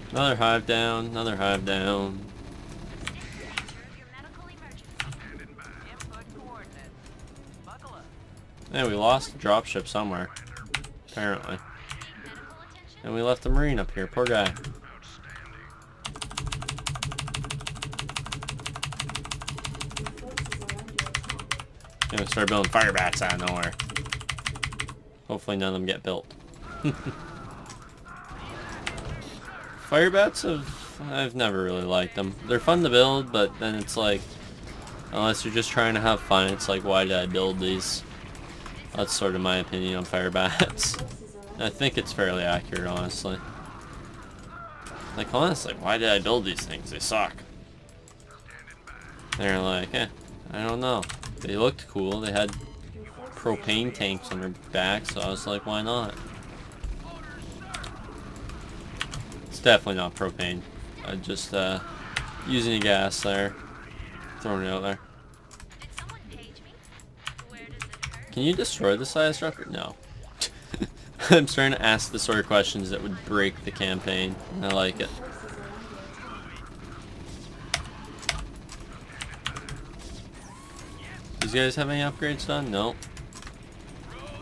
Another hive down, another hive down. And we lost a dropship somewhere, apparently. And we left the Marine up here, poor guy. Gonna start building fire bats out of nowhere. Hopefully none of them get built. Fire bats I've never really liked them. They're fun to build, but then it's like, unless you're just trying to have fun, it's like, why did I build these? That's sort of my opinion on fire bats. I think it's fairly accurate, honestly. Like, honestly, why did I build these things? They suck. They're like, I don't know. They looked cool. They had propane tanks on their back, so I was like, why not? It's definitely not propane. I just using a gas there, throwing it out there. Can you destroy the side structure? No. I'm starting to ask the sort of questions that would break the campaign. I like it. These guys have any upgrades done? Nope.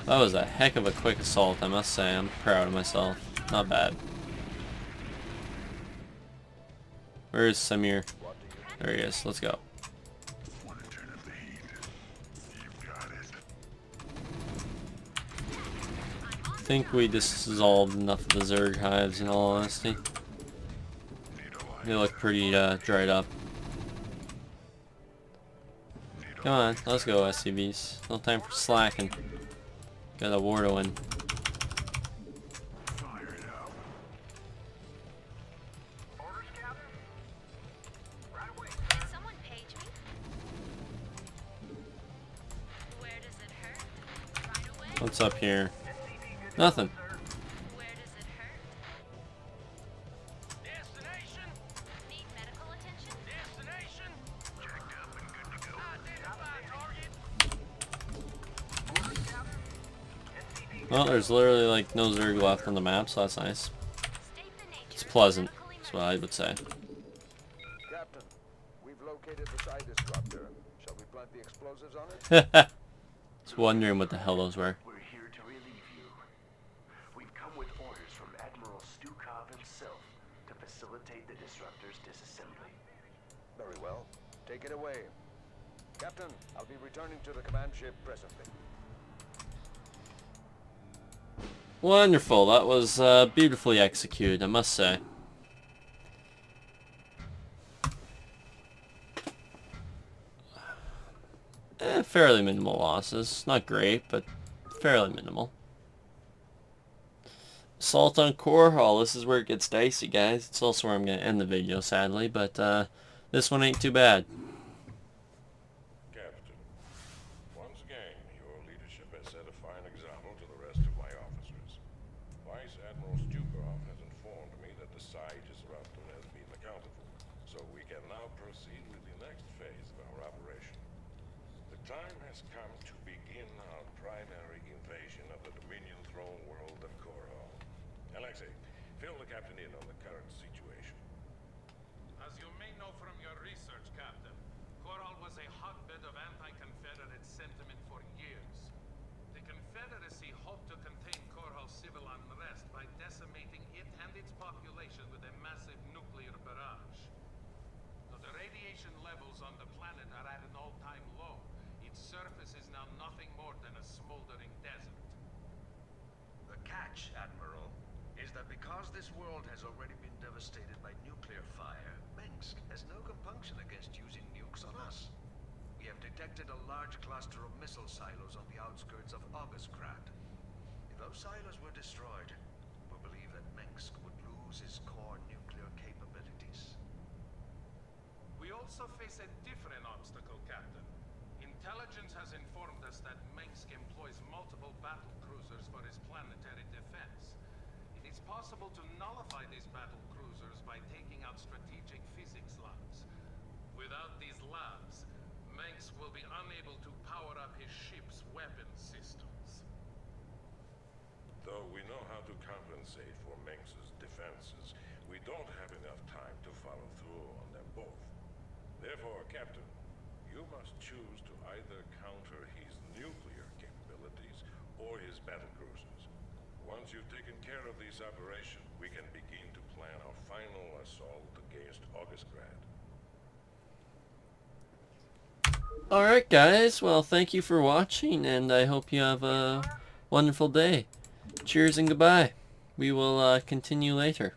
That was a heck of a quick assault, I must say. I'm proud of myself. Not bad. Where is Samir? There he is. Let's go. I think we dissolved enough of the Zerg hives, in all honesty. They look pretty dried up. Come on, let's go, SCVs. No time for slacking. Got a war to win. What's up here? Nothing. Where does it hurt? Destination. Need medical attention? Destination. Checked up and good to go. Identify target. Well, there's literally like no Zerg left on the map, so that's nice. It's pleasant, that's what I would say. Captain, we've located the side disruptor. Shall we plant the explosives on it? Just wondering what the hell those were. We're here to relieve you. We've come with orders from Admiral Stukov himself to facilitate the disruptor's disassembly. Very well. Take it away. Captain, I'll be returning to the command ship presently. Wonderful, that was beautifully executed, I must say. Fairly minimal losses. Not great, but fairly minimal. Assault on Core Hall. This is where it gets dicey, guys. It's also where I'm going to end the video, sadly, but this one ain't too bad. Captain, once again, your leadership has set a fine example to the rest of my officers. Vice Admiral Stukov has informed me that the side disruptor has been accounted for, so so we can now proceed with the next phase of our operation. The time has come to begin our primary invasion of the Dominion throne world of Korhal. Alexei, fill the captain in on the current situation. As you may know from your research, Captain, Korhal was a hotbed of anti-Confederate sentiment for years. The Confederacy hoped to contain Korhal's civil unrest by decimating it and its population with a massive nuclear barrage. Though the radiation levels on the planet are at an all-time low, its surface is now nothing more than a smoldering desert. The catch, Admiral, is that because this world has already been devastated by nuclear fire, Minsk has no compunction against using nukes on us. We have detected a large cluster of missile silos on the outskirts of Augustgrad. If those silos were destroyed, we believe that Minsk would lose its core nuclear capabilities. We also face a different obstacle, Captain. Intelligence has informed us that Minsk employs multiple battle cruisers for its planetary defense. It is possible to nullify these battle cruisers by taking out strategic physics labs. Without these labs, Minsk will be unable to power up his ship's weapon systems. Though we know how to compensate for Minsk's defenses, we don't have enough time to follow through on them both. Therefore, Captain, you must choose to either counter his nuclear capabilities or his battle cruisers. Once you've taken care of this operation, we can begin to plan our final assault against Augustgrad. Alright guys, well thank you for watching, and I hope you have a wonderful day. Cheers and goodbye. We will continue later.